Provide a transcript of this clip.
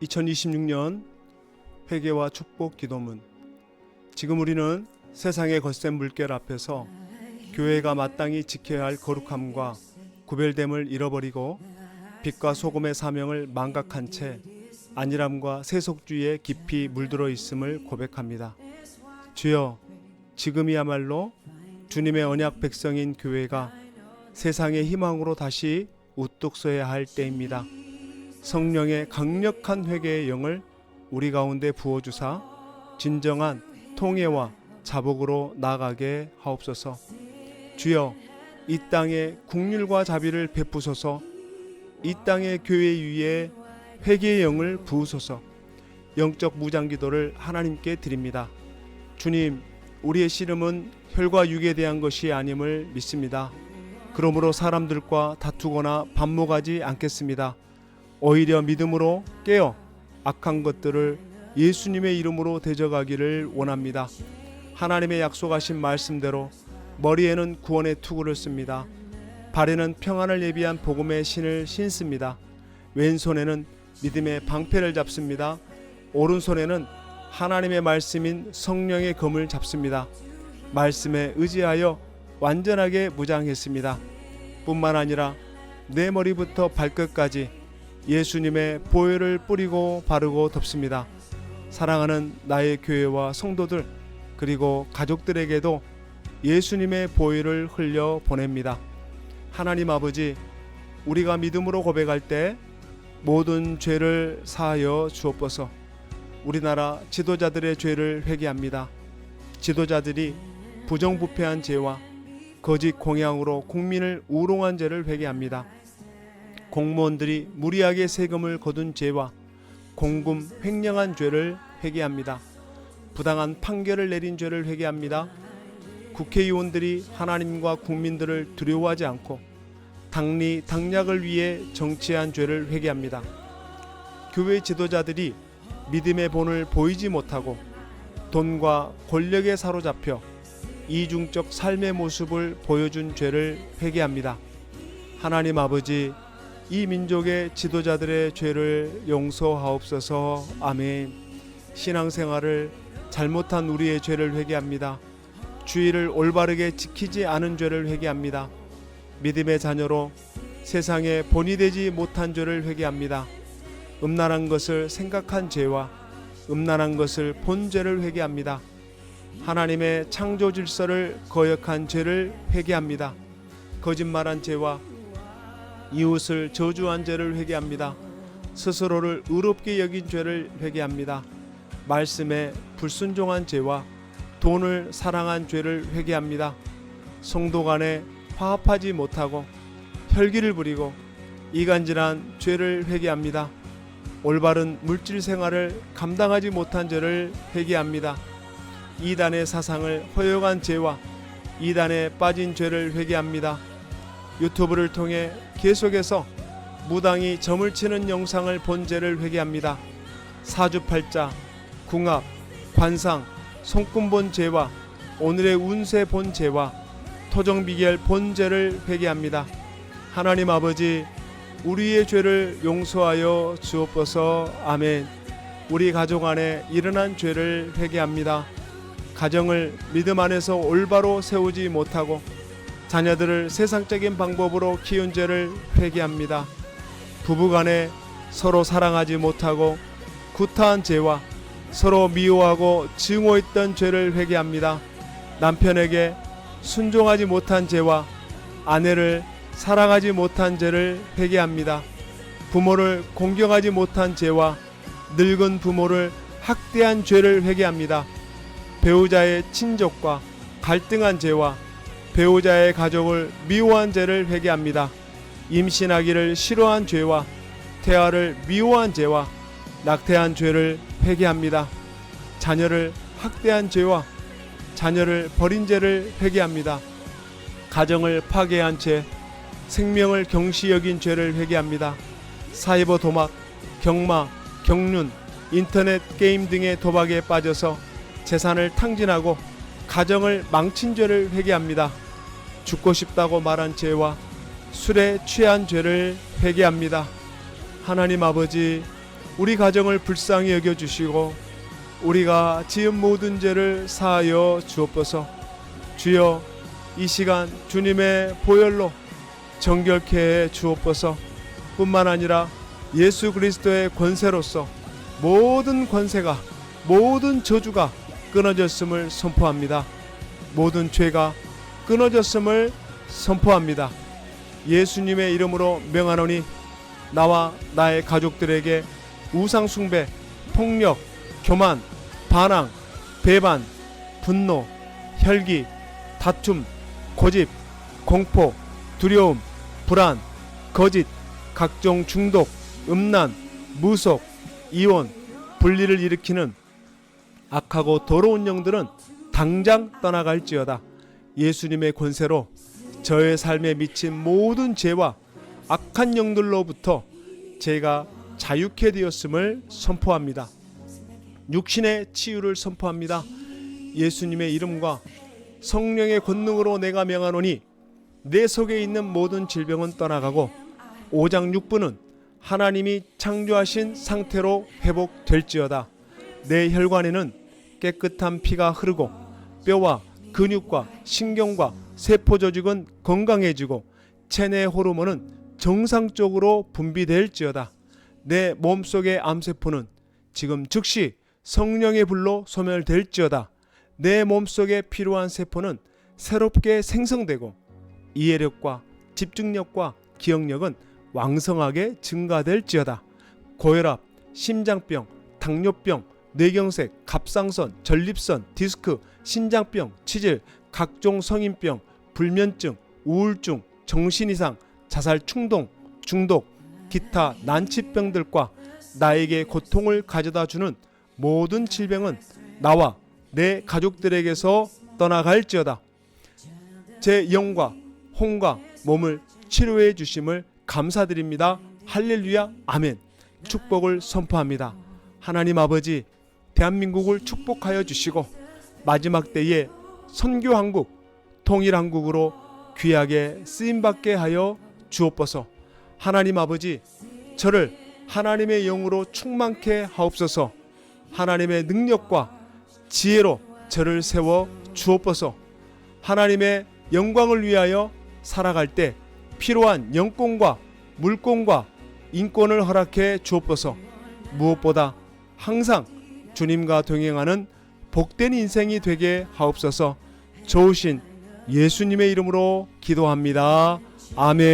2026년 회개와 축복 기도문. 지금 우리는 세상의 거센 물결 앞에서 교회가 마땅히 지켜야 할 거룩함과 구별됨을 잃어버리고 빛과 소금의 사명을 망각한 채 안일함과 세속주의에 깊이 물들어 있음을 고백합니다. 주여, 지금이야말로 주님의 언약 백성인 교회가 세상의 희망으로 다시 우뚝 서야 할 때입니다. 성령의 강력한 회개의 영을 우리 가운데 부어주사 진정한 통회와 자복으로 나아가게 하옵소서. 주여, 이 땅에 긍휼과 자비를 베푸소서. 이 땅의 교회 위에 회개의 영을 부으소서. 영적 무장기도를 하나님께 드립니다. 주님, 우리의 씨름은 혈과 육에 대한 것이 아님을 믿습니다. 그러므로 사람들과 다투거나 반목하지 않겠습니다. 오히려 믿음으로 깨어 악한 것들을 예수님의 이름으로 대적하기를 원합니다. 하나님의 약속하신 말씀대로 머리에는 구원의 투구를 씁니다. 발에는 평안을 예비한 복음의 신을 신습니다. 왼손에는 믿음의 방패를 잡습니다. 오른손에는 하나님의 말씀인 성령의 검을 잡습니다. 말씀에 의지하여 완전하게 무장했습니다. 뿐만 아니라 내 머리부터 발끝까지 예수님의 보혈을 뿌리고 바르고 덮습니다. 사랑하는 나의 교회와 성도들 그리고 가족들에게도 예수님의 보혈을 흘려 보냅니다. 하나님 아버지, 우리가 믿음으로 고백할 때 모든 죄를 사하여 주옵소서. 우리나라 지도자들의 죄를 회개합니다. 지도자들이 부정부패한 죄와 거짓 공양으로 국민을 우롱한 죄를 회개합니다. 공무원들이 무리하게 세금을 거둔 죄와 공금 횡령한 죄를 회개합니다. 부당한 판결을 내린 죄를 회개합니다. 국회의원들이 하나님과 국민들을 두려워하지 않고 당리 당략을 위해 정치한 죄를 회개합니다. 교회 지도자들이 믿음의 본을 보이지 못하고 돈과 권력에 사로잡혀 이중적 삶의 모습을 보여준 죄를 회개합니다. 하나님 아버지, 이 민족의 지도자들의 죄를 용서하옵소서. 아멘. 신앙생활을 잘못한 우리의 죄를 회개합니다. 주의를 올바르게 지키지 않은 죄를 회개합니다. 믿음의 자녀로 세상에 본이 되지 못한 죄를 회개합니다. 음란한 것을 생각한 죄와 음란한 것을 본 죄를 회개합니다. 하나님의 창조 질서를 거역한 죄를 회개합니다. 거짓말한 죄와 이웃을 저주한 죄를 회개합니다. 스스로를 의롭게 여긴 죄를 회개합니다. 말씀에 불순종한 죄와 돈을 사랑한 죄를 회개합니다. 성도 간에 화합하지 못하고 혈기를 부리고 이간질한 죄를 회개합니다. 올바른 물질 생활을 감당하지 못한 죄를 회개합니다. 이단의 사상을 허용한 죄와 이단에 빠진 죄를 회개합니다. 유튜브를 통해 계속해서 무당이 점을 치는 영상을 본 죄를 회개합니다. 사주팔자, 궁합, 관상, 손금 본 죄와 오늘의 운세 본 죄와 토정비결 본 죄를 회개합니다. 하나님 아버지, 우리의 죄를 용서하여 주옵소서. 아멘. 우리 가족 안에 일어난 죄를 회개합니다. 가정을 믿음 안에서 올바로 세우지 못하고 자녀들을 세상적인 방법으로 키운 죄를 회개합니다. 부부간에 서로 사랑하지 못하고 구타한 죄와 서로 미워하고 증오했던 죄를 회개합니다. 남편에게 순종하지 못한 죄와 아내를 사랑하지 못한 죄를 회개합니다. 부모를 공경하지 못한 죄와 늙은 부모를 학대한 죄를 회개합니다. 배우자의 친족과 갈등한 죄와 배우자의 가족을 미워한 죄를 회개합니다. 임신하기를 싫어한 죄와 태아를 미워한 죄와 낙태한 죄를 회개합니다. 자녀를 학대한 죄와 자녀를 버린 죄를 회개합니다. 가정을 파괴한 죄, 생명을 경시 여긴 죄를 회개합니다. 사이버 도박, 경마, 경륜, 인터넷 게임 등의 도박에 빠져서 재산을 탕진하고 가정을 망친 죄를 회개합니다. 죽고 싶다고 말한 죄와 술에 취한 죄를 회개합니다. 하나님 아버지, 우리 가정을 불쌍히 여겨주시고 우리가 지은 모든 죄를 사하여 주옵소서. 주여, 이 시간 주님의 보혈로 정결케 해 주옵소서. 뿐만 아니라 예수 그리스도의 권세로서 모든 권세가, 모든 저주가 끊어졌음을 선포합니다. 모든 죄가 끊어졌음을 선포합니다. 예수님의 이름으로 명하노니 나와 나의 가족들에게 우상숭배, 폭력, 교만, 반항, 배반, 분노, 혈기, 다툼, 고집, 공포, 두려움, 불안, 거짓, 각종 중독, 음란, 무속, 이혼, 분리를 일으키는 악하고 더러운 영들은 당장 떠나갈지어다. 예수님의 권세로 저의 삶에 미친 모든 죄와 악한 영들로부터 제가 자유케 되었음을 선포합니다. 육신의 치유를 선포합니다. 예수님의 이름과 성령의 권능으로 내가 명하노니 내 속에 있는 모든 질병은 떠나가고 오장육부는 하나님이 창조하신 상태로 회복될지어다. 내 혈관에는 깨끗한 피가 흐르고 뼈와 근육과 신경과 세포 조직은 건강해지고 체내 호르몬은 정상적으로 분비될지어다. 내 몸속의 암세포는 지금 즉시 성령의 불로 소멸될지어다. 내 몸속에 필요한 세포는 새롭게 생성되고 이해력과 집중력과 기억력은 왕성하게 증가될지어다. 고혈압, 심장병, 당뇨병, 뇌경색, 갑상선, 전립선, 디스크, 신장병, 치질, 각종 성인병, 불면증, 우울증, 정신이상, 자살 충동, 중독, 기타 난치병들과 나에게 고통을 가져다주는 모든 질병은 나와 내 가족들에게서 떠나갈지어다. 제 영과 혼과 몸을 치료해 주심을 감사드립니다. 할렐루야, 아멘. 축복을 선포합니다. 하나님 아버지, 대한민국을 축복하여 주시고 마지막 때에 선교한국, 통일한국으로 귀하게 쓰임받게 하여 주옵소서. 하나님 아버지, 저를 하나님의 영으로 충만케 하옵소서. 하나님의 능력과 지혜로 저를 세워 주옵소서. 하나님의 영광을 위하여 살아갈 때 필요한 영권과 물권과 인권을 허락해 주옵소서. 무엇보다 항상 주님과 동행하는 복된 인생이 되게 하옵소서. 좋으신 예수님의 이름으로 기도합니다. 아멘.